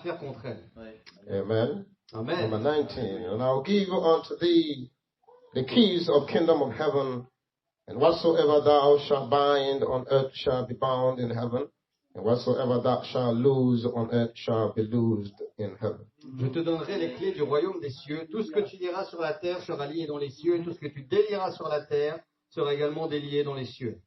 faire contre elle. Amen. Amen. Number 19. And I'll give unto thee the keys of kingdom of heaven, and whatsoever thou shalt bind on earth shall be bound in heaven, and whatsoever thou shalt loose on earth shall be loosed in heaven. Je te donnerai les clés du royaume des cieux. Tout ce que tu liras sur la terre sera lié dans les cieux, et tout ce que tu délieras sur la terre sera également délié dans les cieux.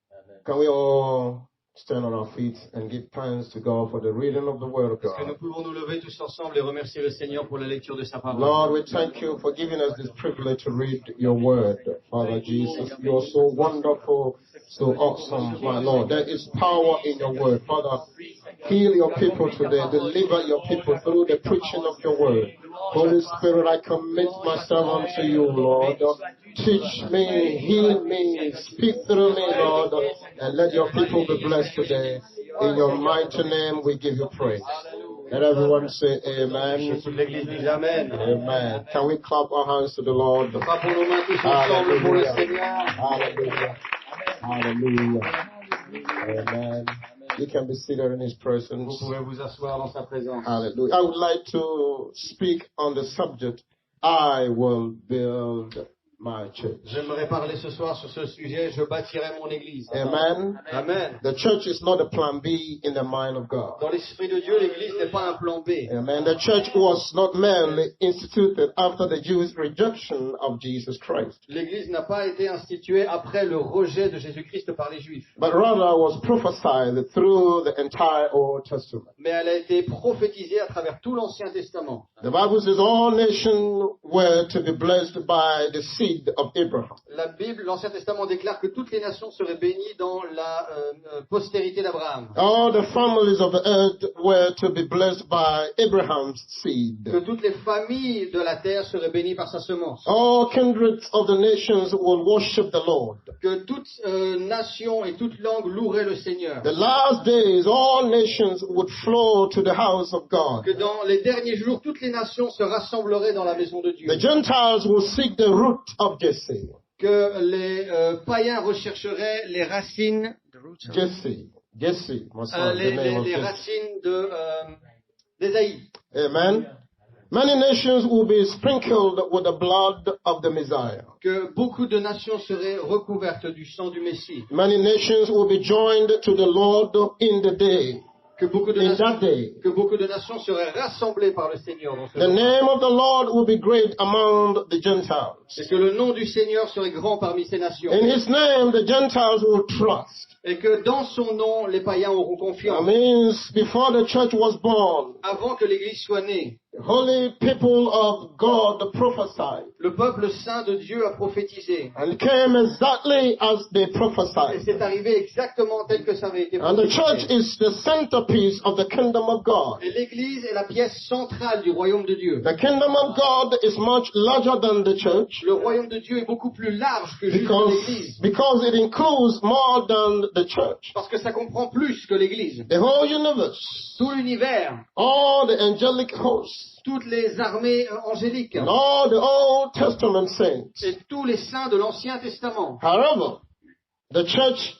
Can we all stand on our feet and give thanks to God for the reading of the Word of Est-ce que nous God? pouvons nous lever tous ensemble et remercier le Seigneur pour la lecture de sa parole? Lord, we thank you for giving us this privilege to read your Word, Father Jesus. You are so wonderful, so awesome, my Lord. There is power in your Word, Father. Heal your people today. Deliver your people through the preaching of your Word. Holy Spirit, I commit myself unto you, Lord. Teach me, heal me, speak through me, Lord, and let your people be blessed today. In your mighty name, we give you praise. Let everyone say amen. Toute l'Église dit Amen. Amen. Can we clap our hands to the Lord? Frappons nos mains tous ensemble pour le Seigneur. Hallelujah. Hallelujah. Amen. You can be seated in His Vous presence. pouvez vous asseoir dans sa présence. Hallelujah. I would like to speak on the subject, I will build my church. J'aimerais parler ce soir sur ce sujet, je bâtirai mon église. Amen. Amen. The church is not a plan B in the mind of God. Dans l'esprit de Dieu, l'église n'est pas un plan B. Amen. The church was not merely instituted after the Jews' rejection of Jesus Christ, L'église n'a pas été instituée après le rejet de Jésus-Christ par les Juifs, but rather was prophesied through the entire Old Testament. mais elle a été prophétisée à travers tout l'Ancien Testament. The Bible says all nations were to be blessed by the seed of Abraham. La Bible, l'Ancien Testament déclare que toutes les nations seraient bénies dans la postérité d'Abraham. All the families of the earth were to be blessed by Abraham's seed. Que toutes les familles de la terre seraient bénies par sa semence. All kindreds of the nations will worship the Lord. Que toute nation et toute langue louerait le Seigneur. The last days, all nations would flow to the house of God. Que dans les derniers jours, toutes les nations se rassembleraient dans la maison de Dieu. The Gentiles will seek the root of Jesse. Que les païens rechercheraient les racines, Jesse, my son, the name of les Jesse. racines d'Ésaïe. Amen. Many nations will be sprinkled with the blood of the Messiah. Que beaucoup de nations seraient recouvertes du sang du Messie. Many nations will be joined to the Lord in the day. Que beaucoup de nations seraient rassemblées par le Seigneur dans ce The jour. name of the Lord will be great among the Gentiles. Et que le nom du Seigneur serait grand parmi ces nations. In His name, the Gentiles will trust. Et que dans son nom, les païens auront That confiance. means before the church was born, Avant que l'Église soit née, the holy people of God prophesied. le peuple saint de Dieu a prophétisé. And it came exactly as they Et prophesied. c'est arrivé exactement tel que ça avait été And the church prophétisé. is the centerpiece of the kingdom of God. Et l'Église est la pièce centrale du royaume de Dieu. The kingdom of God is much larger than the church Le royaume de Dieu est beaucoup plus large que juste l'Église. because it includes more than the church. Parce que ça comprend plus que l'Église. The whole universe, Tout l'univers, all the angelic hosts, toutes les armées angéliques and all the Old Testament saints. et tous les saints de l'Ancien Testament. However, the church,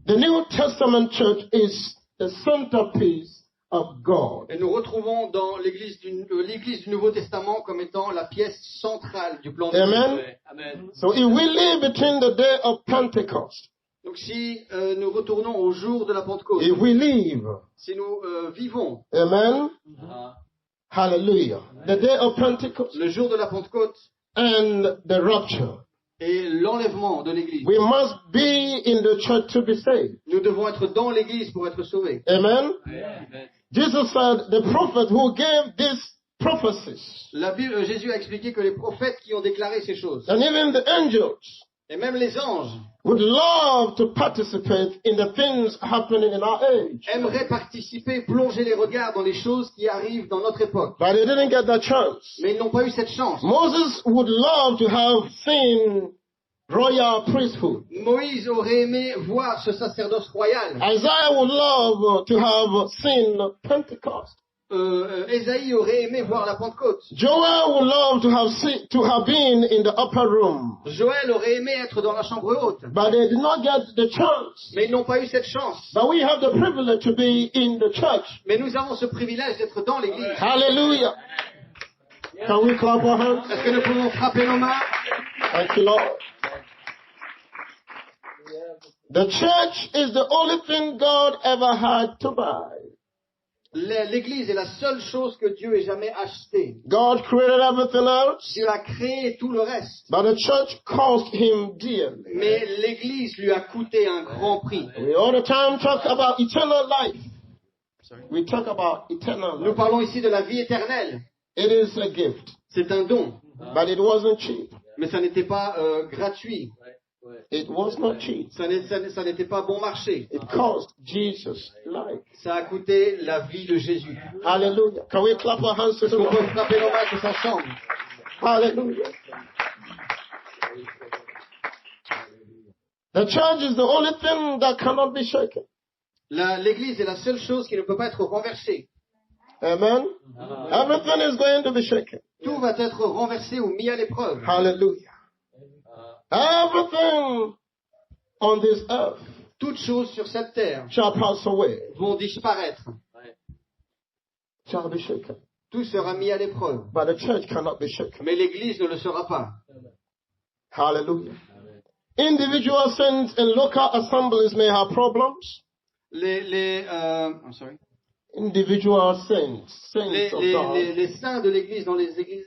the New Testament church is the centerpiece of God. Et nous retrouvons dans l'Église du Nouveau Testament comme étant la pièce centrale du plan de Amen. Dieu. Amen. So if we live between the day of Pentecost, Donc si nous retournons au jour de la Pentecôte, if we live, si nous vivons amen, hallelujah, the day of Pentecost le jour de la Pentecôte and the rapture, et l'enlèvement de l'Église, we must be in the church to be saved. nous devons être dans l'Église pour être sauvés. Amen. Jesus said, the prophet who gave these prophecies, La Bible, Jésus a expliqué que les prophètes qui ont déclaré ces choses, and even the angels, et même les anges, would love to participate in the things happening in our age. aimeraient participer, plonger les regards dans les choses qui arrivent dans notre époque. But they didn't get that chance. Mais ils n'ont pas eu cette chance. Moses would love to have seen royal priesthood. Moïse aurait aimé voir ce sacerdoce royal. Isaiah would love to have seen Pentecost. Ésaïe aurait aimé voir la Pentecôte. Joel would love to have been in the upper room. Joël aurait aimé être dans la chambre haute. But they did not get the chance. Mais ils n'ont pas eu cette chance. But we have the privilege to be in the church. Mais nous avons ce privilège d'être dans l'église. Hallelujah. Can we clap our hands? Est-ce que nous pouvons frapper nos mains? Thank you, Lord. The church is the only thing God ever had to buy. L'église est la seule chose que Dieu ait jamais achetée. God created everything else. Dieu a créé tout le reste. But the church cost him dearly. Mais l'église lui a coûté un grand prix. We all the time talk about eternal life. We talk about eternal Nous life. parlons ici de la vie éternelle. It is a gift. C'est un don. But it wasn't cheap. Mais ça n'était pas gratuit. It was not cheap. Ça n'était pas bon marché. It cost Jesus life. Ça a coûté la vie de Jésus. Hallelujah. Can we clap our hands to the Est-ce qu'on peut Lord? frapper nos mains tous ensemble? Hallelujah. The church is the only thing that cannot be shaken. L'église est la seule chose qui ne peut pas être renversée. Amen. Everything is going to be shaken. Tout va être renversé ou mis à l'épreuve. Hallelujah. Everything on this earth Toutes choses sur cette terre shall pass away, vont disparaître. shall be shaken. Tout sera mis à l'épreuve. But the church cannot be shaken. Mais l'église ne le sera pas. Hallelujah. Individual saints in local assemblies may have problems. I'm sorry. Individual saints of God. Les saints de l'église dans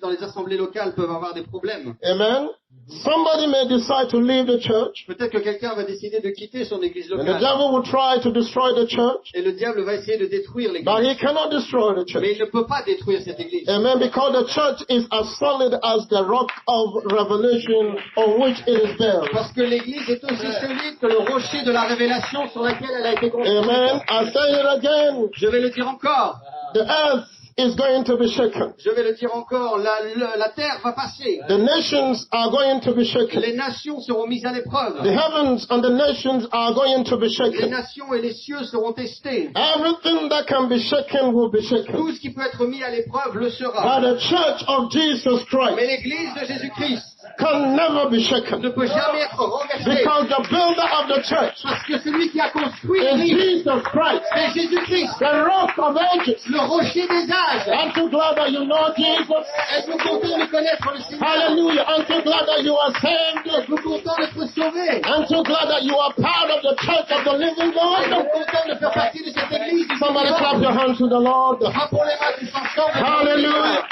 les assemblées locales peuvent avoir des problèmes. Amen. Somebody may decide to leave the church, Peut-être que quelqu'un va décider de quitter son église and the locale. devil will try to destroy the church, Et le diable va essayer de détruire but l'église. he cannot destroy the Mais church. il ne peut pas détruire cette église. Amen. Because the church is as solid as the rock of revelation on which it is built. Parce que l'église est aussi solide que le rocher de la révélation sur laquelle elle a été construite. Amen. I say it again. Je vais le dire encore. The earth is going to be shaken. Je vais le dire encore. La terre va passer. The nations are going to be shaken. Les nations seront mises à l'épreuve. The heavens and the nations are going to be Les shaken. nations et les cieux seront testés. Everything that can be shaken will be shaken. Tout ce qui peut être mis à l'épreuve le But sera. the church of Jesus Christ Mais l'église de Jésus-Christ can never be shaken. ne peut jamais être renversée. Because the builder of the church Parce que celui qui a construit is l'église, Jesus Christ, c'est Jésus-Christ, the rock of ages. le rocher des âges. Aren't you glad that you know Jesus? Êtes-vous content de connaître le Seigneur? Hallelujah. Aren't you glad that you are saved? Êtes-vous content d'être sauvé? Aren't you glad that you are part of the church of the living God? Êtes-vous content de faire partie de cette église du Somebody Seigneur? clap your hands to the Lord. Rappons les mains tous ensemble. Hallelujah.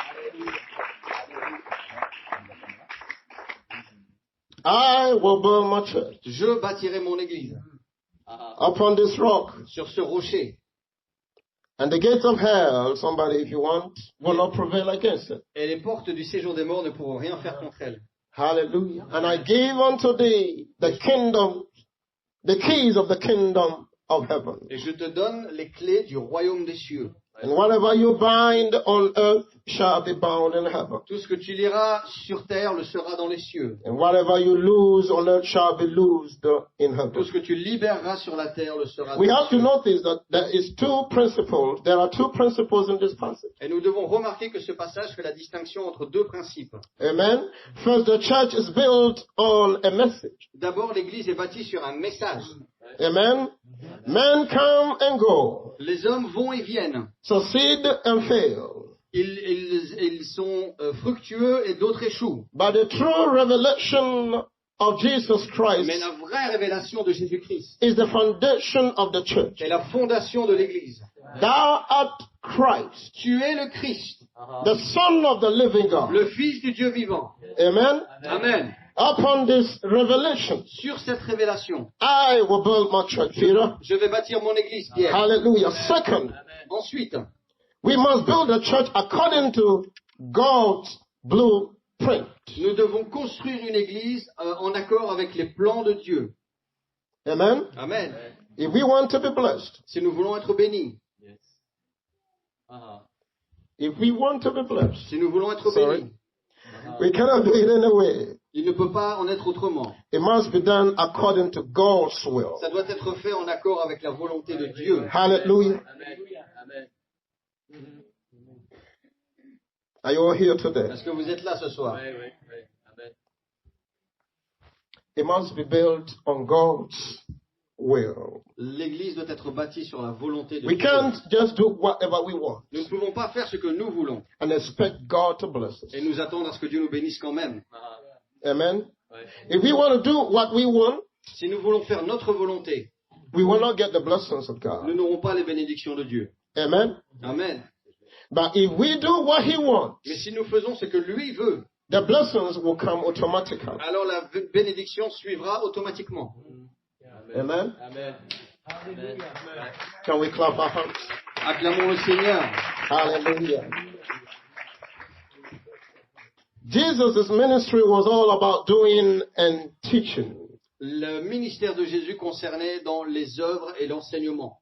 I will build my church Je bâtirai mon église upon this rock. sur ce rocher. And the gates of hell, somebody if you want, will not prevail against it. Et les portes du séjour des morts ne pourront rien faire contre elle. Hallelujah. And I gave unto thee the kingdom, the keys of the kingdom of heaven. Et je te donne les clés du royaume des cieux. And whatever you bind on earth shall be bound in heaven. Tout ce que tu liras sur terre le sera dans les cieux. And whatever you loose on earth shall be loosed in Tout heaven. ce que tu libéreras sur la terre le sera dans We les have to cieux. notice that there are two principles in this passage. Et nous devons remarquer que ce passage fait la distinction entre deux principes. Amen. First, the church is built on a message. D'abord, l'église est bâtie sur un message. Amen. Men come and go, Les hommes vont et viennent. succeed and fail. Ils sont fructueux et d'autres échouent. But the true revelation of Jesus Christ Mais la vraie révélation de Jésus-Christ is the foundation of the church. est la fondation de l'église. Thou art Christ, Tu es le Christ, the Son of the living God. le Fils du Dieu vivant. Amen. Amen. Upon this revelation, Sur cette révélation, I will build my church, Peter. je vais bâtir mon église, Pierre. Hallelujah. Second, Ensuite, we must build a church according to God's blueprint. nous devons construire une église en accord avec les plans de Dieu. Amen. Amen. If we want to be blessed, Si nous voulons être bénis, if we want to be blessed, si nous voulons être Sorry. bénis, we cannot do it anyway. il ne peut pas en être autrement. It must be done according to God's will. Ça doit être fait en accord avec la volonté de Dieu. Hallelujah. Are you all here today? Est-ce que vous êtes là ce soir? Oui, oui, oui. Amen. It must be built on God's will. L'église doit être bâtie sur la volonté de We Dieu. can't just do whatever we want Nous ne pouvons pas faire ce que nous voulons and expect God to bless us. et nous attendre à ce que Dieu nous bénisse quand même. Amen. Ouais. If we want to do what we want, Si nous voulons faire notre volonté, we will not get the blessings of nous God. n'aurons pas les bénédictions de Dieu. Amen. Amen. But if we do what He wants, Mais si nous faisons ce que lui veut, the blessings will come automatically. alors la bénédiction suivra automatiquement. Amen. Amen. Amen. Can we clap our hands? Acclamons le Seigneur. Hallelujah. Jesus' ministry was all about doing and teaching. Le ministère de Jésus concernait dans les œuvres et l'enseignement.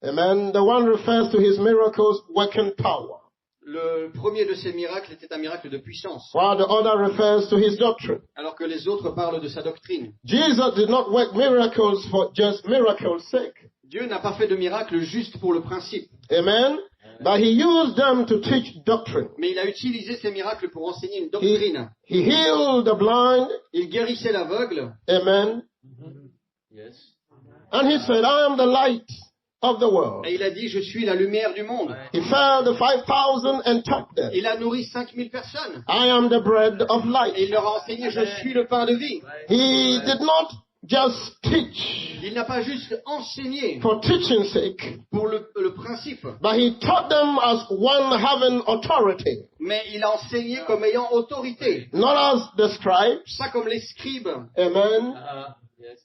Amen. The one refers to his miracles working power, Le premier de ces miracles était un miracle de puissance, while the other refers to his doctrine. alors que les autres parlent de sa doctrine. Jesus did not work miracles for just miracles' sake. Dieu n'a pas fait de miracle juste pour le principe, Amen. But he used them to teach doctrine. mais il a utilisé ces miracles pour enseigner une doctrine. He healed the blind. Il guérissait l'aveugle, Amen. Yes. And he said, I am the light of the world. et il a dit, je suis la lumière du monde. He fed the 5,000 and taught them. Il a nourri 5000 personnes, I am the bread of et life. il leur a enseigné, je suis le pain de vie. He did not just teach Il n'a pas juste enseigné for teaching's sake, pour le principe, but he taught them as one having authority, mais il a enseigné comme ayant autorité. not as the scribes. Pas comme les scribes, Amen. Yes.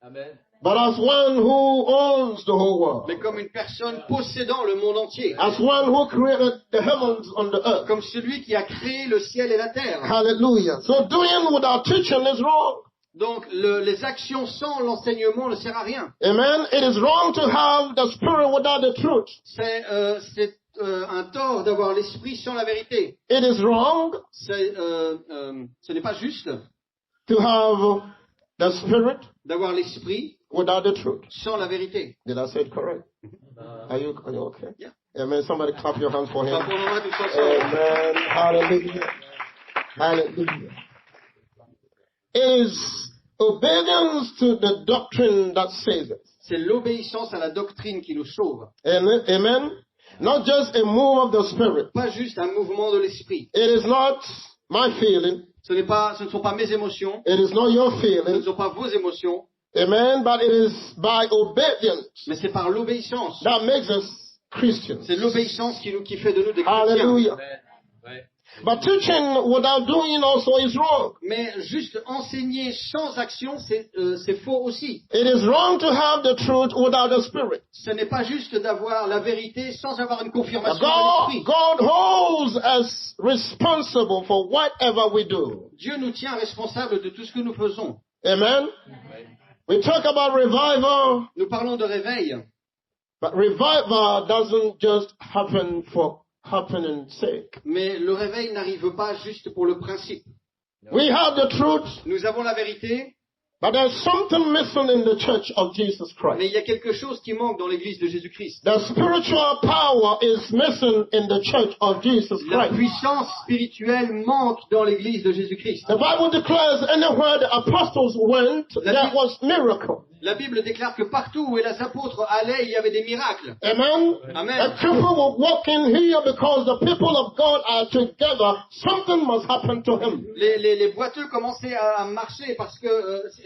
Amen. But as one who owns the whole world. mais comme une personne possédant le monde entier. As one who created the heavens and the earth. Comme celui qui a créé le ciel et la terre. Hallelujah. So doing without teaching is wrong. Donc les actions sans l'enseignement ne servent à rien. Amen. It is wrong to have the spirit without the truth. C'est un tort d'avoir l'esprit sans la vérité. It is wrong Ce n'est pas juste to have the spirit d'avoir l'esprit without the truth. sans la vérité. Did I say it correct? Are you okay? Yeah. Amen. Somebody clap your hands for him. Enfin, pour le moment, tous ensemble. Amen. Hallelujah. Hallelujah. It is obedience to the doctrine that saves us. C'est l'obéissance à la doctrine qui nous sauve. Amen. Not just a move of the spirit. Pas juste un mouvement de l'esprit. It is not my feeling. Ce ne sont pas mes émotions. It is not your Ce ne feeling. sont pas vos émotions. Amen. But it is by obedience Mais c'est par l'obéissance. that makes us Christians. C'est l'obéissance qui fait de nous des chrétiens. Hallelujah. Amen. Ouais. But teaching without doing also is wrong. Mais juste enseigner sans action, c'est faux aussi. It is wrong to have the truth without the spirit. Ce n'est pas juste d'avoir la vérité sans avoir une confirmation de God, l'esprit. God holds us responsible for whatever we do. Dieu nous tient responsables de tout ce que nous faisons. Amen. We talk about revival, Nous parlons de réveil, but revival doesn't just happen for happening's sake. mais le réveil n'arrive pas juste pour le principe. We have the truth, Nous avons la vérité, but there's something missing in the church of Jesus mais Christ. il y a quelque chose qui manque dans l'église de Jésus-Christ. The spiritual power is missing in the church of Jesus La Christ. puissance spirituelle manque dans l'église de Jésus-Christ. The Bible declares anywhere the apostles went, there was miracle. La Bible déclare que partout où les apôtres allaient, il y avait des miracles. Amen. Amen. And people were walking here because the people of God are together. Something must happen to him. Les boiteux commençaient à marcher parce que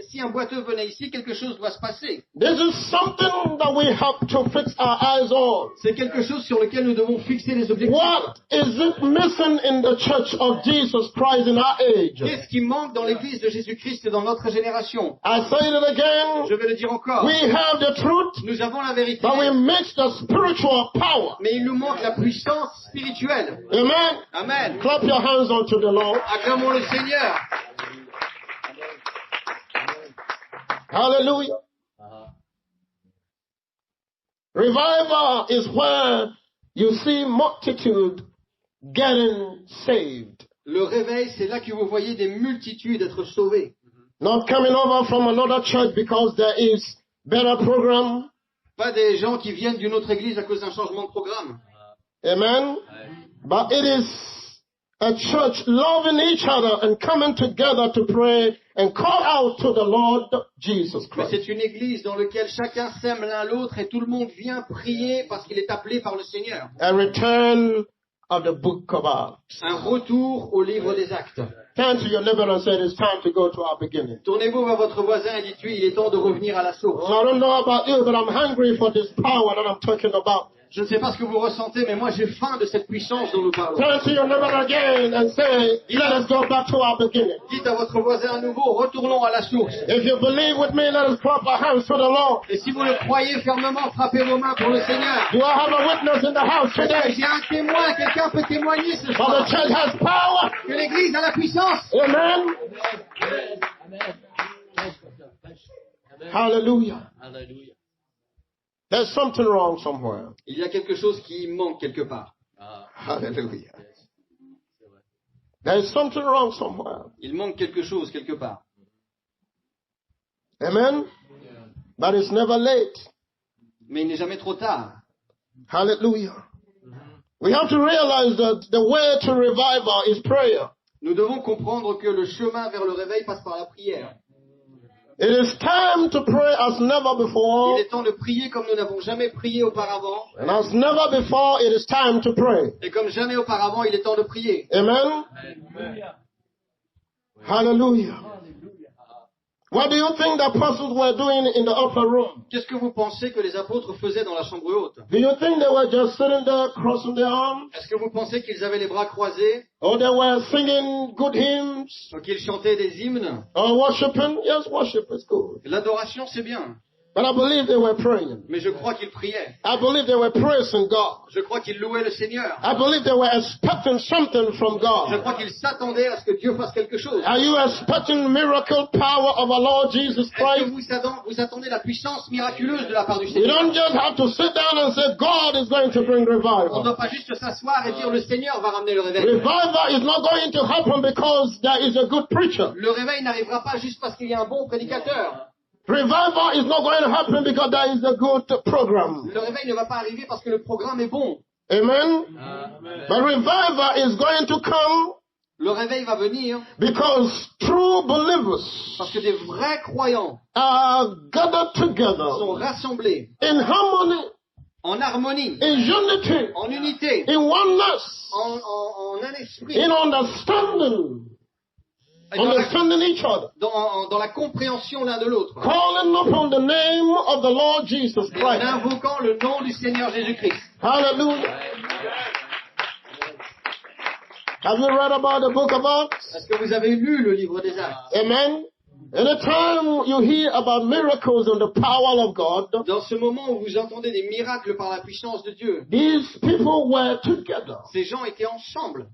si un boiteux venait ici, quelque chose doit se passer. This is something that we have to fix our eyes on. C'est quelque chose sur lequel nous devons fixer les objectifs. What is it missing in the church of Jesus Christ in our age? Qu'est-ce qui manque dans l'église de Jésus-Christ dans notre génération? I say it again. Je vais le dire encore. We have the truth, Nous avons la vérité, but we miss the spiritual power. mais il nous manque la puissance spirituelle. Amen. Amen. Clap your hands unto the Lord. Acclamons le Seigneur. Hallelujah. Revival is where you see multitude getting saved. Le réveil, c'est là que vous voyez des multitudes être sauvées. Not coming over from another church because there is better program. Pas des gens qui viennent d'une autre église à cause d'un changement de programme. Amen. But it is a church loving each other and coming together to pray and call out to the Lord Jesus Mais Christ. c'est une église dans laquelle chacun s'aime l'un l'autre et tout le monde vient prier parce qu'il est appelé par le Seigneur. A return of the book of Acts. Un retour au livre des actes. Turn to your neighbor and say it's time to go to our beginning. Tournez-vous vers votre voisin et dites-lui, il est temps de revenir à la source. I don't know about you, but I'm hungry for this power that I'm talking about. Je ne sais pas ce que vous ressentez, mais moi j'ai faim de cette puissance dont nous parlons. Turn to your neighbor again and say, let us go back to our beginning. Dites à votre voisin à nouveau, retournons à la source. If you believe with me, let us clap our hands to the Lord. Et si vous le croyez fermement, frappez vos mains pour le Seigneur. Do I have a witness in the house today? J'ai un témoin, quelqu'un peut témoigner ce For the soir church has power. que l'Église a la puissance. Amen. Hallelujah. Hallelujah. There's something wrong somewhere. Il y a quelque chose qui manque quelque part. Ah, Hallelujah. yes. C'est vrai. There's something wrong somewhere. Il manque quelque chose quelque part. Amen. But it's never late. Mais il n'est jamais trop tard. Hallelujah. We have to realize that the way to revival is prayer. Nous devons comprendre que le chemin vers le réveil passe par la prière. It is time to pray as never before. Il est temps de prier comme nous n'avons jamais prié auparavant. And as never before, it is time to pray. Et comme jamais auparavant, il est temps de prier. Amen. Hallelujah. What do you think the apostles were doing in the upper room? Qu'est-ce que vous pensez que les apôtres faisaient dans la chambre haute? Do you think they were just sitting there crossing their arms? Est-ce que vous pensez qu'ils avaient les bras croisés, Or they were singing good hymns? ou qu'ils chantaient des hymnes? Or worshiping? Yes, worship is good. L'adoration, c'est bien. But I believe they were praying. Mais je crois qu'ils priaient. I believe they were praising God. Je crois qu'ils louaient le Seigneur. I believe they were expecting something from Je God. crois qu'ils s'attendaient à ce que Dieu fasse quelque chose. Are you expecting miracle power of our Lord Jesus Est-ce que Christ? vous attendez la puissance miraculeuse de la part du You Seigneur? don't just have to sit down and say God is going to bring On ne revival. doit pas juste s'asseoir et dire le Seigneur va ramener le réveil. Revival is not going to happen because there is a good preacher. Le réveil n'arrivera pas juste parce qu'il y a un bon prédicateur. Revival is not going to happen because there is a good program. Le réveil ne va pas arriver parce que le programme est bon. Amen. Amen. But revival is going to come Le réveil va venir because true believers parce que des vrais croyants are gathered sont together rassemblés in harmony, en harmonie, in unity, en unité, in oneness, en un esprit, in understanding, et dans la, understanding each other, dans la compréhension l'un de l'autre, calling upon the name of the Lord Jesus et en Christ. invoquant le nom du Seigneur Jésus-Christ. Hallelujah. Have you read about the book of Acts? Est-ce que vous avez lu le livre des Actes? Amen. Anytime you hear about miracles and the power of God, Dans ce moment où vous entendez des miracles par la puissance de Dieu, these people were together. ces gens étaient ensemble.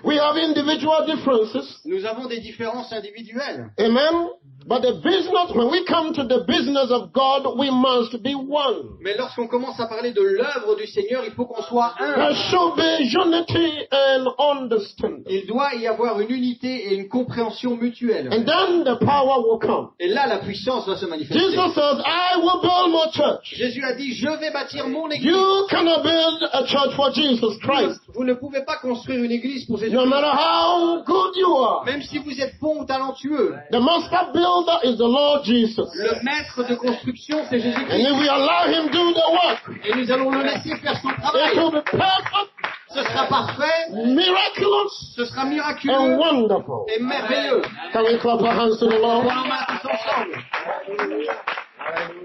We have individual differences. Nous avons des différences individuelles. Amen. But the business, when we come to the business of God, we must be one. Mais lorsqu'on commence à parler de l'œuvre du Seigneur, il faut qu'on soit un. There should be unity and understanding. Il doit y avoir une unité et une compréhension mutuelle. And then the power will come. Et là, la puissance va se manifester. Jesus says, I will build my church. Jésus a dit, je vais bâtir mon église. You cannot build a church for Jesus Christ. Vous ne pouvez pas construire une église pour Jésus. No matter how good you are. Même si vous êtes bon ou talentueux. The master builder is the Lord Jesus. Le maître de construction, c'est And Jésus-Christ. if we allow him do the work, Et nous allons le laisser faire son it travail. will be perfect, Ce sera parfait, miraculous, ce sera and miraculeux wonderful. et merveilleux. Can we clap our hands to the Lord? Prenons main tous ensemble.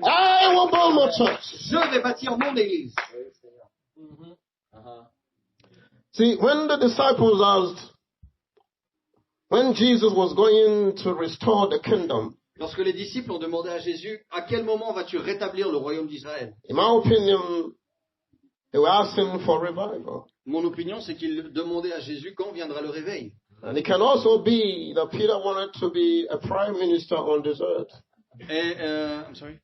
I will build my church. Je vais bâtir mon église. Uh-huh. See, when the disciples asked, when Jesus was going to restore the kingdom, Lorsque les disciples ont demandé à Jésus, à quel moment vas-tu rétablir le royaume d'Israël? in my opinion, they were asking for revival. Mon opinion, c'est qu'ils demandaient à Jésus quand viendra le réveil. And it can also be that Peter wanted to be a prime minister on this earth. Et, I'm sorry.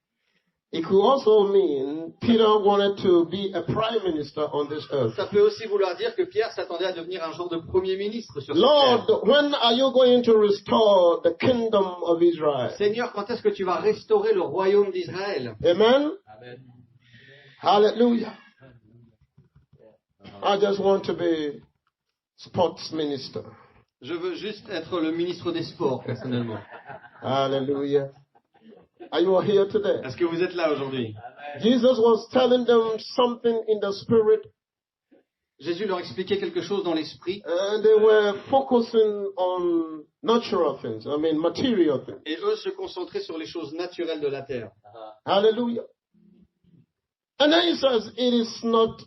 It could also mean Peter wanted to be a prime minister on this earth. Ça peut aussi vouloir dire que Pierre s'attendait à devenir un genre de premier ministre sur cette Lord, terre. when are you going to restore the kingdom of Israel? Seigneur, quand est-ce que tu vas restaurer le royaume d'Israël? Amen. Amen. Hallelujah. I just want to be sports minister. Je veux juste être le ministre des Sports, personnellement. Hallelujah. Are you all here today? Est-ce que vous êtes là aujourd'hui? Jesus was telling them something in the spirit, Jésus leur expliquait quelque chose dans l'esprit, and they were focusing on natural things, material things. et eux se concentraient sur les choses naturelles de la terre. Hallelujah. And then he says, it is not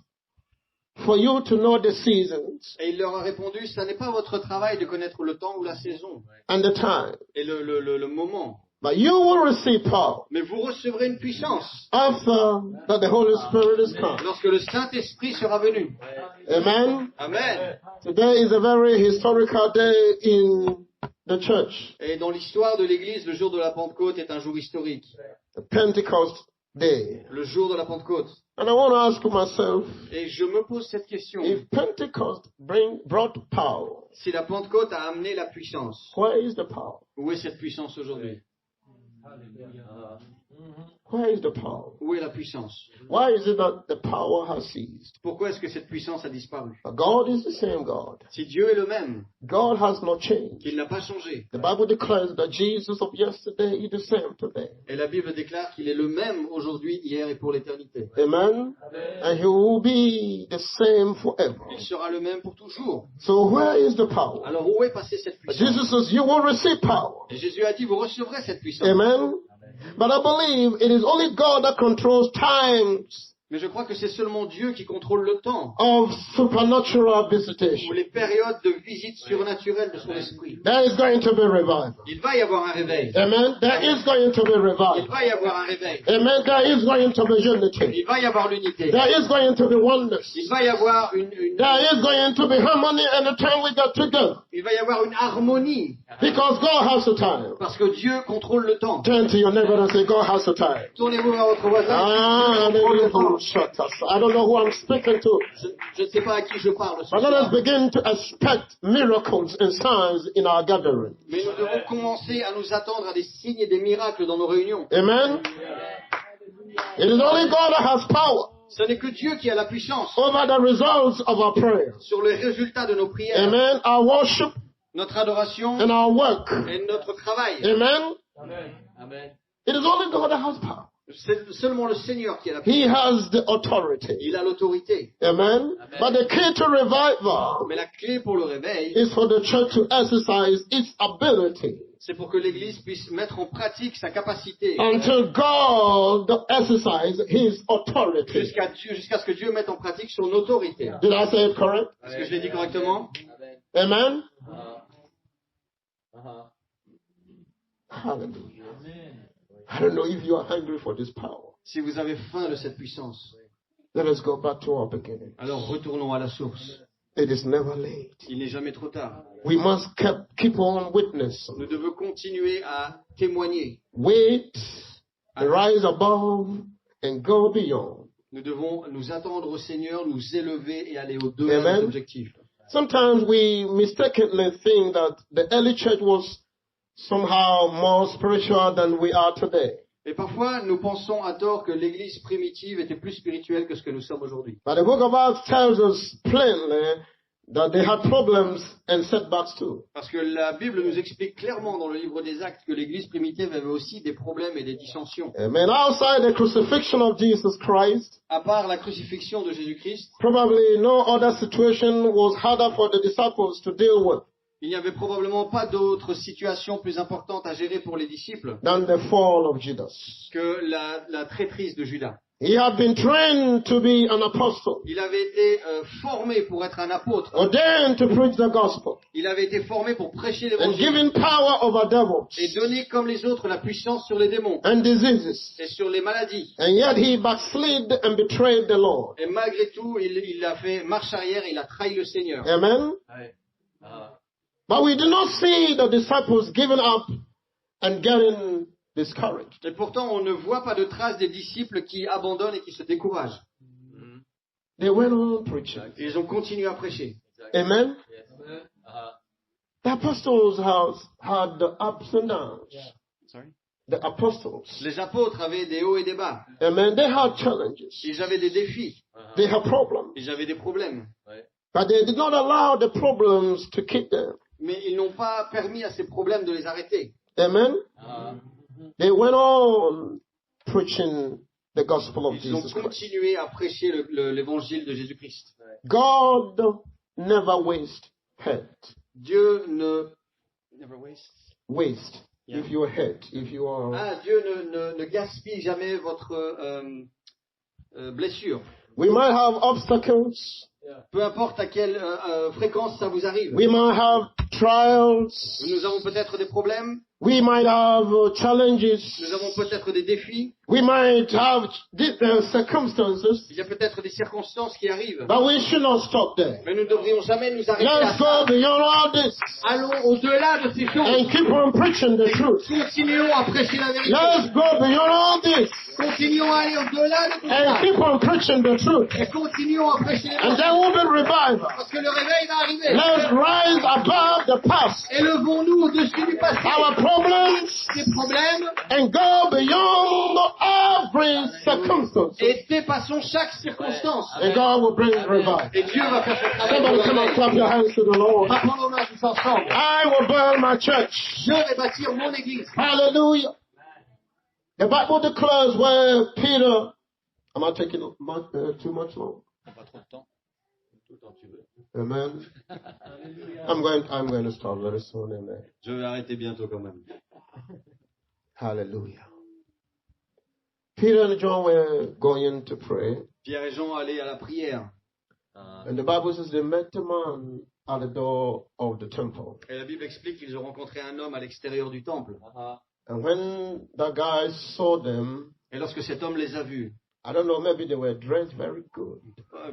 for you to know the seasons Et il leur a répondu, ça n'est pas votre travail de connaître le temps ou la saison, and the time, et le moment. but you will receive power Mais vous recevrez une puissance after that the Holy Spirit is come. lorsque le Saint-Esprit sera venu. Amen. Amen. Today is a very historical day in the church, Et dans l'histoire de l'Église, le jour de la Pentecôte est un jour historique. the Pentecost day. Le jour de la Pentecôte. And I want to ask myself, Et je me pose cette question. if Pentecost brought power, Si la Pentecôte a amené la puissance, where is the power? où est cette puissance aujourd'hui? Where is the power? Où est la puissance? Why is it that the power has ceased? Pourquoi est-ce que cette puissance a disparu? But God is the same God. Si Dieu est le même, God has not changed. qu'il n'a pas changé, The Bible declares that Jesus of yesterday is the same today. et la Bible déclare qu'il est le même aujourd'hui, hier et pour l'éternité. Amen? And he will be the same forever. Il sera le même pour toujours. So where is the power? Alors où est passée cette puissance? Jesus says you will receive power. Et Jésus a dit, vous recevrez cette puissance. Amen? But I believe it is only God that controls times Mais je crois que c'est seulement Dieu qui contrôle le temps, of supernatural ou visitation. les périodes de visite surnaturelle de son esprit. There is going to be revival. Il va y avoir un réveil. Amen? There is going to be Il revival. va y avoir un réveil. Amen? There is going to be unity. Il va y avoir l'unité. There is going to be oneness. Il va y avoir There is going to be harmony any time we get together. il va y avoir une harmonie, Because God has the time. parce que Dieu contrôle le temps. Turn to your neighbor and say, God has the time. Tournez-vous vers votre voisin. Ah, Dieu contrôle le temps. I don't know who I'm speaking to. Je ne sais pas à qui je parle ce But let us soir. begin to expect miracles and signs in our gathering. Mais nous devons commencer à nous attendre à des signes et des miracles dans nos réunions. Amen? It is only God that has power Ce n'est que Dieu qui a la puissance over the results of our prayers. sur les résultats de nos prières, Amen? Our worship notre adoration and our work. et notre travail. Amen? Amen. It is only God that has power. C'est seulement le Seigneur qui a la He puissance. has the authority. Il a l'autorité. Amen? But the key to revival Mais la clé pour le réveil, is for the church to exercise its ability c'est pour que l'Église puisse mettre en pratique sa capacité until God exercise His authority. jusqu'à ce que Dieu mette en pratique son autorité. Did I say it correct? Est-ce que je l'ai dit correctement? Amen? Uh-huh. Hallelujah. I don't know if you are hungry for this power. Si vous avez faim de cette puissance, Let us go back to our beginning. alors retournons à la source. It is never late. Il n'est jamais trop tard. We must keep on witness. Nous devons continuer à témoigner. Wait, rise above, and go beyond. Nous devons nous attendre au Seigneur, nous élever et aller au-delà Amen. des objectifs. Sometimes we mistakenly think that the early church was somehow more spiritual than we are today. Et parfois, nous pensons à tort que l'Église primitive était plus spirituelle que ce que nous sommes aujourd'hui. But the book of Acts tells us plainly that they had problems and setbacks too. Parce que la Bible nous explique clairement dans le livre des Actes que l'Église primitive avait aussi des problèmes et des dissensions. Amen. Outside the crucifixion of Jesus Christ, À part la crucifixion de Jésus-Christ, probably no other situation was harder for the disciples to deal with il n'y avait probablement pas d'autre situation plus importante à gérer pour les disciples than the fall of Judas. que la traîtrise de Judas. He had been trained to be an apostle, Il avait été formé pour être un apôtre. ordained to preach the gospel, Il avait été formé pour prêcher and l'évangile given power over devils et donner comme les autres la puissance sur les démons and diseases. et sur les maladies. And yet he backslid and betrayed the Lord. Et malgré tout, il a fait marche arrière, il a trahi le Seigneur. Amen. But we do not see the disciples giving up and getting discouraged. Et pourtant, on ne voit pas de traces des disciples qui abandonnent et qui se découragent. They went on preaching. Et ils ont continué à prêcher. Amen. Uh-huh. The apostles had the ups and downs. Sorry? the apostles. Les apôtres avaient des hauts et des bas. Amen. They had challenges. Ils avaient des défis. They had problems. Ils avaient des problèmes. But they did not allow the problems to keep them. Mais ils n'ont pas permis à ces problèmes de les arrêter. Amen. They went on preaching the gospel of Ils ont Jesus Christ. continué à prêcher l'évangile de Jésus-Christ. God never wastes hurt. Dieu ne... Never wastes. Waste. Yeah. If you are hurt, if you are... Ah, Dieu ne gaspille jamais votre blessure. We might have obstacles. Peu importe à quelle fréquence ça vous arrive. We might have trials. Nous avons peut-être des problèmes. We might have challenges. Nous avons peut-être des défis. We might have different circumstances. Il y a peut-être des circonstances qui arrivent. But we should not stop there. Mais nous ne devrions jamais nous arrêter à Let's ça. go beyond all this Allons au-delà de ces choses. and keep on preaching the truth. Continuons à prêcher la vérité. Let's go beyond all this Continuons à aller au-delà de tout and ça. keep on preaching the truth. Et continuons à prêcher And l'évangile. there will be revival. Parce que le réveil va arriver. Let's rise above the past, Élevons-nous au-dessus du passé. our problems, Des problèmes. and go beyond every circumstance. Et dépassons chaque circonstance. And God will bring revival. Et Dieu va faire son travail. Somebody come and clap your hands to the Lord. Rappelons-nous tous ensemble. I will build my church. Je vais bâtir mon église. Hallelujah. The Bible declares where Peter, am I taking too much long? Pas trop de temps. Tout le temps que tu veux. Amen. I'm going to stop very soon. Amen. Je vais arrêter bientôt quand même. Hallelujah. Peter and John were going to pray, Pierre et Jean allaient à la prière. and the Bible says they met a man at the door of the temple. Et la Bible explique qu'ils ont rencontré un homme à l'extérieur du temple. And when the guy saw them, Et lorsque cet homme les a vus, I don't know, maybe they were dressed very good.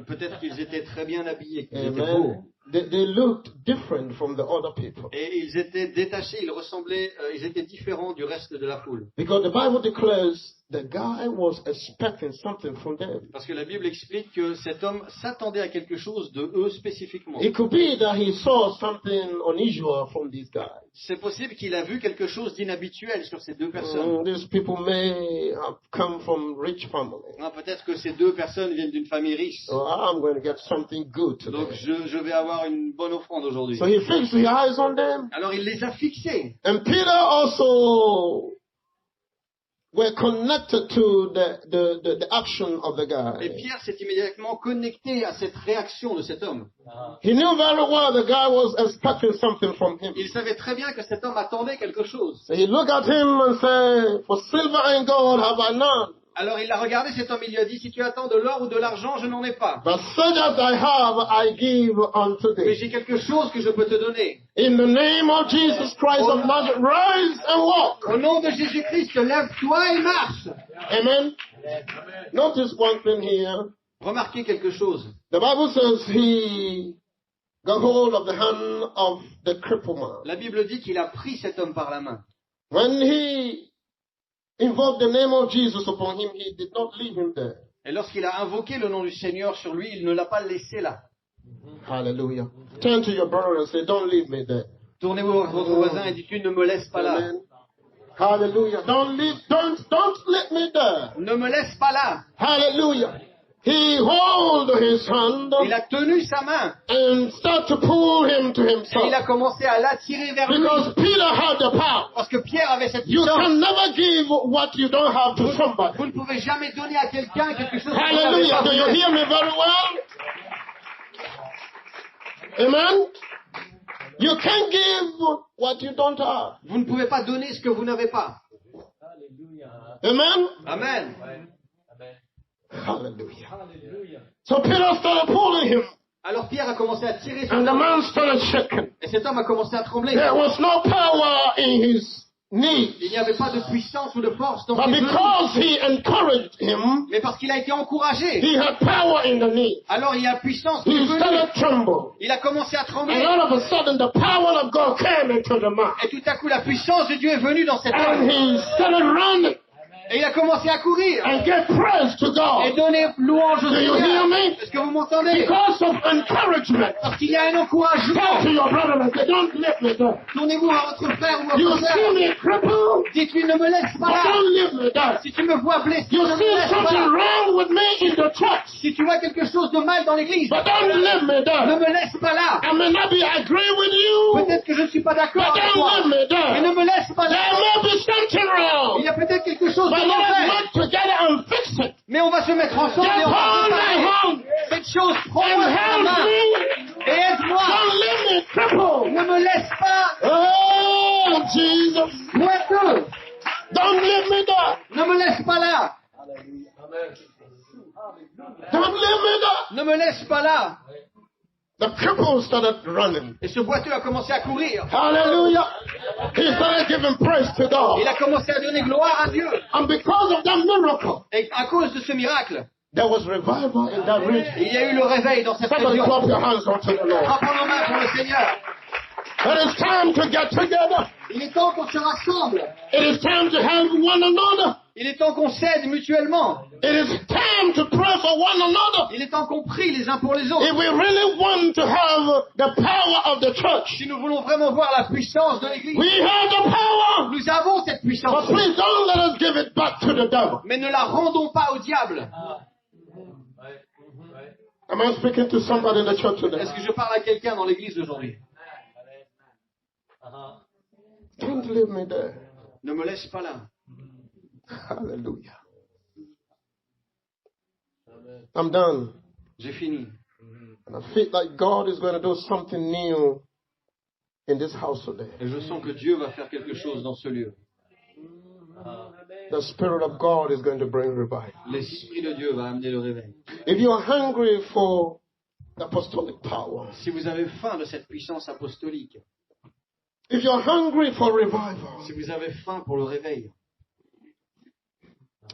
peut-être qu'ils étaient très bien habillés, qu'ils étaient beaux. Amen. They looked different from the other people. Et ils étaient détachés, ils ressemblaient, ils étaient différents du reste de la foule. Because the Bible declares the guy was expecting something from them. Parce que la Bible explique que cet homme s'attendait à quelque chose de eux spécifiquement. It could be that he saw something unusual from these guys. C'est possible qu'il a vu quelque chose d'inhabituel sur ces deux personnes. These people may have come from rich families. Ah, peut-être que ces deux personnes viennent d'une famille riche. So I'm going to get something good Donc today. je vais avoir une bonne offrande aujourd'hui. So he fixed his eyes on them. Alors il les a fixés. And Peter also were connected to the action of the Et guy. Pierre s'est immédiatement connecté à cette réaction de cet homme. He knew very well the guy was expecting something from him. Il savait très bien que cet homme attendait quelque chose. So he looked at him and said, "For silver and gold have I none, Alors il l'a regardé, cet homme, il lui a dit, si tu attends de l'or ou de l'argent, je n'en ai pas. but such as I have I give unto Mais thee. j'ai quelque chose que je peux te donner. In the name of Jesus Christ of Nazareth, rise and walk." Au nom de Jésus-Christ, lève-toi et marche. Amen. Notice one thing here. Remarquez quelque chose. The Bible says he got hold of the hand of the crippled man. La Bible dit qu'il a pris cet homme par la main. When he invoked the name of Jesus upon him, he did not leave him there. Et lorsqu'il a invoqué le nom du Seigneur sur lui, il ne l'a pas laissé là. Hallelujah. Turn to your brother and say, "Don't leave me there." Tournez-vous vers votre voisin et dites-lui, ne me laisse pas là. Amen. Hallelujah. Don't let me there. Ne me laisse pas là. Hallelujah. He hold his hand Il a tenu sa main and start to pull him to et il himself. a commencé à l'attirer vers lui. Because Peter had the power. Parce que Pierre avait cette You puissance. can never give what you don't have to somebody. Vous ne pouvez jamais donner à quelqu'un quelque chose que vous n'avez Hallelujah. pas Do you vous-même. hear me very well? Amen. You can't give what you don't have. Vous ne pouvez pas donner ce que vous n'avez pas. Amen. Amen. Hallelujah. So Peter started pulling him, Alors Pierre a commencé à tirer sur and the lui. man started shaking. Et cet homme a commencé à trembler. There was no power in his knees, Il n'y avait pas de puissance ou de force dans but ses genoux. because he encouraged him, Mais parce qu'il a été encouragé. he had power in the knees. Alors il y a puissance qui est He venue. started tremble, Il a commencé à and trembler. all of a sudden the power of God came into the man, Et tout à coup, la puissance de Dieu est venue dans cet and homme. he started running. Et il a commencé à courir and give praise to et God. donner louange au Do you hear Seigneur. me? Est-ce que vous m'entendez? Because of encouragement. Parce qu'il y a un encouragement. Talk to your brother and say, don't let me down. Tournez-vous à votre frère ou à You votre see sœur. me crippled, Dites-lui, ne me laisse pas but là. don't let me down. Si tu me vois blessé, You ne me see laisse pas something là. wrong with me in the church, Si tu vois quelque chose de mal dans l'église, but don't let me ne down. me laisse pas là. I may not be agree with you, Peut-être que je ne suis pas d'accord but avec don't toi. let me Mais down. ne me laisse pas There là. may be something Il wrong, y a peut-être quelque chose but de let's mauvais. work together and fix it. Mais on va se mettre ensemble et Just on va hold my réparer hand cette chose. and Prends-moi par la help main me. et aide-moi. Don't let me cripple. Ne me laisse pas Oh, Jesus. moiteux. Don't let me down. Ne me laisse pas là. Don't let me down. Ne me laisse pas là. The cripple started running. Et ce boiteux a commencé à courir. Hallelujah. He started giving praise to God. Il a commencé à donner gloire à Dieu. And because of that miracle, Et à cause de ce miracle, there was revival in that region. il y a eu le réveil dans cette Somebody région. clap your hands unto the Lord. Frappons nos mains pour le Seigneur. It is time to get together. Il est temps qu'on se rassemble. It is time to help one another. Il est temps qu'on s'aide mutuellement. It is time to pray for one another. Il est temps qu'on prie les uns pour les autres. If we really want to have the power of the church, Si nous voulons vraiment voir la puissance de l'Église, we have the power. nous avons cette But puissance. please don't let us give it back to the devil. Mais ne la rendons pas au diable. Am I speaking to somebody in the church today? Est-ce que je parle à quelqu'un dans l'Église aujourd'hui? Don't leave me there. Ne me laisse pas là. Hallelujah. I'm done. J'ai fini. And I feel like God is going to do something new in this house today. Et je sens que Dieu va faire quelque chose dans ce lieu. The Spirit of God is going to bring revival. L'Esprit de Dieu va amener le réveil. If you're hungry for the apostolic power, Si vous avez faim de cette puissance apostolique, if you're hungry for revival, si vous avez faim pour le réveil,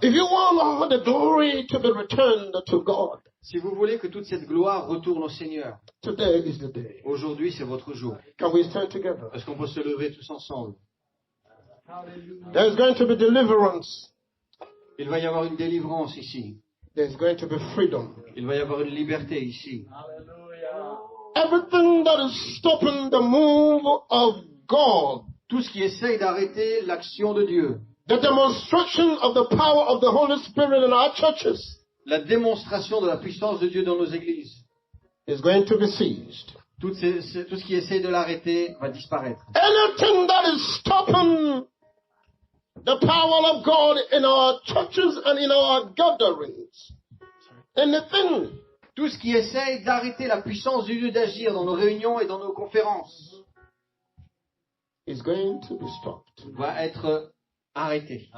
if you want all the glory to be returned to God, si vous voulez que toute cette gloire retourne au Seigneur, today is the day. aujourd'hui c'est votre jour. Can we stand together? Est-ce qu'on peut se lever tous ensemble? There's going to be deliverance. Il va y avoir une délivrance ici. There's going to be freedom. Il va y avoir une liberté ici. Everything that is stopping the move of God, Tout ce qui essaye d'arrêter l'action de Dieu, the demonstration of the power of the Holy Spirit in our churches, la démonstration de la puissance de Dieu dans nos églises, is going to be seized. tout ce qui essaye de l'arrêter va disparaître. Anything that is stopping the power of God in our churches and in our gatherings, anything Tout ce qui essaye d'arrêter la puissance de Dieu d'agir dans nos réunions et dans nos conférences is going to be stopped. va être arrêté.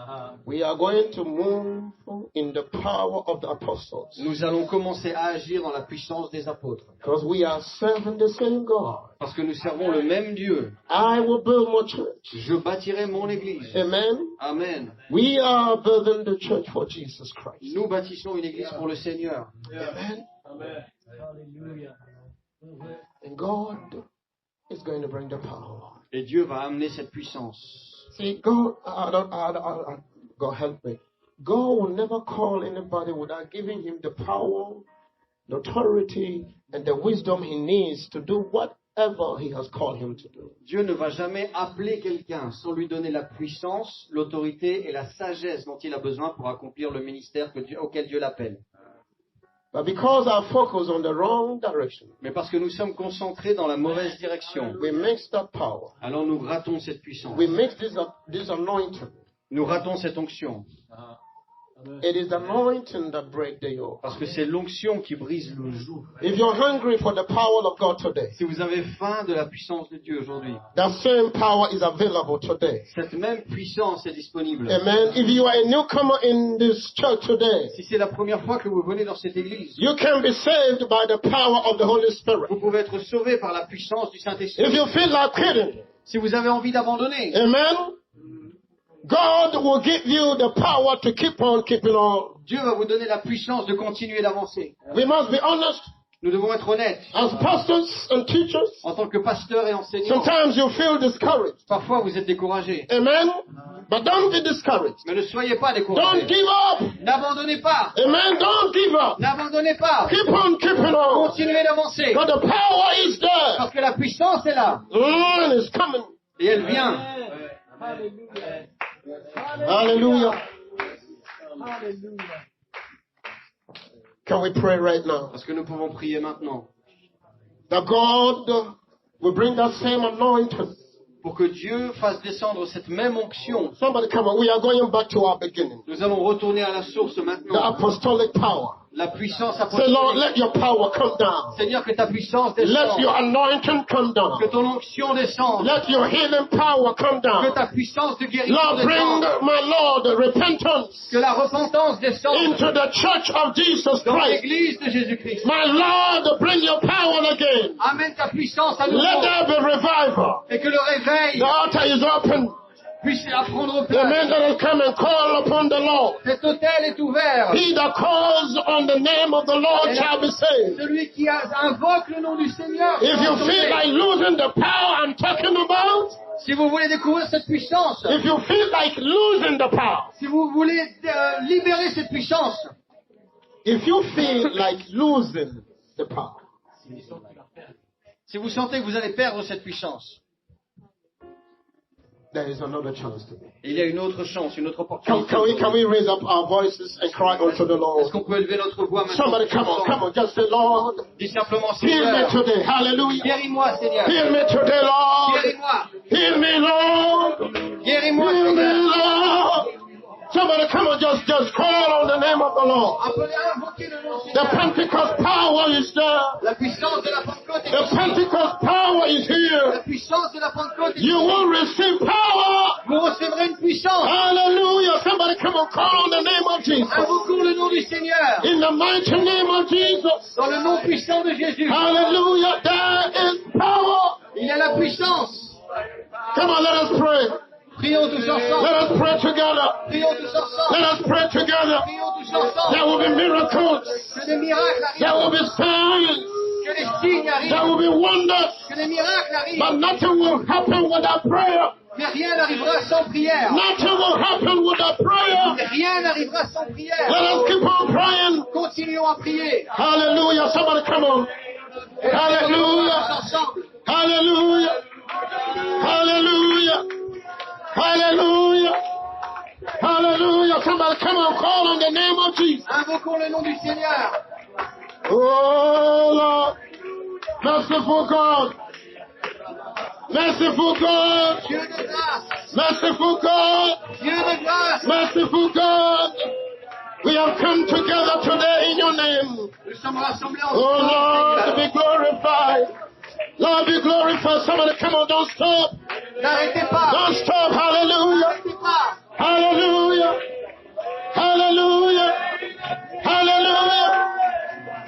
We are going to move in the power of the apostles Nous allons commencer à agir dans la puissance des apôtres. because we are serving the same God. Parce que nous servons le même Dieu. I will build my church. Je bâtirai mon église. Amen. Amen. We are building the church for Jesus Christ. Nous bâtissons une église pour le Seigneur. Amen. And God is going to bring the power. Et Dieu va amener cette puissance. See, God, God help me. God will never call anybody without giving him the power, the authority, and the wisdom he needs to do whatever he has called him to do. Dieu ne va jamais appeler quelqu'un sans lui donner la puissance, l'autorité et la sagesse dont il a besoin pour accomplir le ministère auquel Dieu l'appelle. But because our focus on the wrong direction, Mais parce que nous sommes concentrés dans la mauvaise direction, we mix that power. alors nous ratons cette puissance. We mix this anointing. Nous ratons cette onction. It is anointing that breaks the yoke. Parce que c'est l'onction qui brise le joug. If you're hungry for the power of God today, Si vous avez faim de la puissance de Dieu aujourd'hui, that same power is available today. cette même puissance est disponible. Amen. If you are a newcomer in this church today, Si c'est la première fois que vous venez dans cette église, you can be saved by the power of the Holy Spirit. vous pouvez être sauvé par la puissance du Saint-Esprit. If you feel like quitting, Si vous avez envie d'abandonner, amen, God will give you the power to keep on keeping on. Dieu va vous donner la puissance de continuer d'avancer. We must be honest. Nous devons être honnêtes. As pastors and teachers, En tant que pasteurs et enseignants, sometimes you feel discouraged. parfois vous êtes découragés. Amen? But don't be discouraged. Mais ne soyez pas Don't découragés. give up. N'abandonnez pas. Amen? Don't give up. N'abandonnez pas. Keep on keeping on. Continuez d'avancer. Because the power is there. Parce que la puissance est là. And it's coming. Et elle vient. Hallelujah. Can we pray right now? Parce que nous pouvons prier maintenant. That God will bring that same anointing. Pour que Dieu fasse descendre cette même onction. Somebody come on. We are going back to our beginning. Nous allons retourner à la source The maintenant. apostolic power. La puissance Say, Lord, apostolique. let your power come down. Seigneur, que ta puissance Let descende. your anointing come down. Que ton onction descende. Let your healing power come Que down. ta puissance de guérison Lord, bring, descende. my Lord, repentance Que la repentance descende into the church of Jesus dans Christ. l'église de Jésus-Christ. My Lord, bring your power again. Amène ta puissance à Let nouveau. there be revival. Et que le réveil The altar is open. puisse prendre The men place. that will come and call upon the Lord. Cet autel est ouvert. He that calls on the name of the Lord shall be saved. Celui qui invoque le nom du Seigneur. If sera you feel sauvé. like losing the power I'm talking about, Si vous voulez découvrir cette puissance, if you feel like losing the power, si vous voulez libérer cette puissance, if you feel like losing the power, si vous sentez que vous allez perdre cette puissance, there is another chance to be. il y a une autre chance, une autre Can opportunité. we raise up our voices and cry unto the Est-ce Lord? qu'on peut élever notre voix maintenant? Somebody come on, just say, Lord, Dis simplement, heal me Seigneur, today. Hallelujah. guéris-moi, Seigneur. Heal me today, Lord. Guéris-moi. Heal me, Lord. Guéris-moi, Heal me, Seigneur. Lord. Somebody come on, just call on the name of the Lord. Appelez, invoquez le nom du The Seigneur. Pentecost power is there. La puissance de la Pentecôte est The ici. Pentecost power is La here. puissance de la Pentecôte est You ici. will receive power. Vous recevrez une puissance. Hallelujah. Somebody come on, call on the name of Jesus. Invoquons le nom du Seigneur. In the mighty name of Jesus. Dans le nom puissant de Jésus. Hallelujah. There is power. Il y a la puissance. Come on, let us pray. Prions tous ensemble. Let us pray together. Prions tous ensemble. Let us pray together. Prions tous ensemble. There will be miracles. Que des miracles There arrivent. will be signs. Que les signes There arrivent. will be wonders. Que les miracles But arrivent. nothing will happen without prayer. Mais rien n'arrivera sans prière. Nothing will happen without prayer. Rien n'arrivera sans prière. Let us keep on praying. Continuons à prier. Hallelujah. Somebody come on. Hallelujah. Tous ensemble. Hallelujah. Hallelujah. Hallelujah. Hallelujah. Somebody come on, call on the name of Jesus. Invoquons le nom du Seigneur. Oh Lord. Merciful God. Merciful God. Dieu de grâce. Merciful God. Dieu de grâce. Merciful God. We have come together today in your name. Nous sommes rassemblés en Oh Lord, Seigneur. be glorified. Lord, be glorified. Somebody come on, don't stop. N'arrêtez pas. Don't stop. Hallelujah. N'arrêtez pas. Hallelujah. Hallelujah. Hallelujah.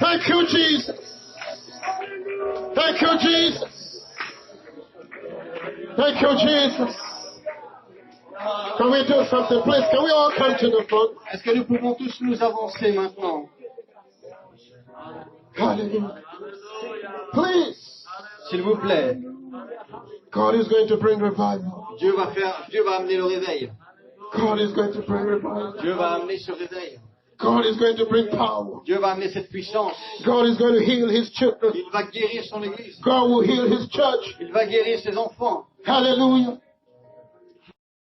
Thank you, Jesus. Thank you, Jesus. Thank you, Jesus. Can we do something, please? Can we all come to the front? Est-ce que nous pouvons tous nous avancer maintenant? Hallelujah. Please. S'il vous plaît. God is going to bring revival. Dieu va amener le réveil. God is going to bring revival. Dieu va amener ce réveil. God is going to bring power. Dieu va amener cette puissance. God is going to heal his children. Il va guérir son église. God will heal his church. Il va guérir ses enfants. Hallelujah.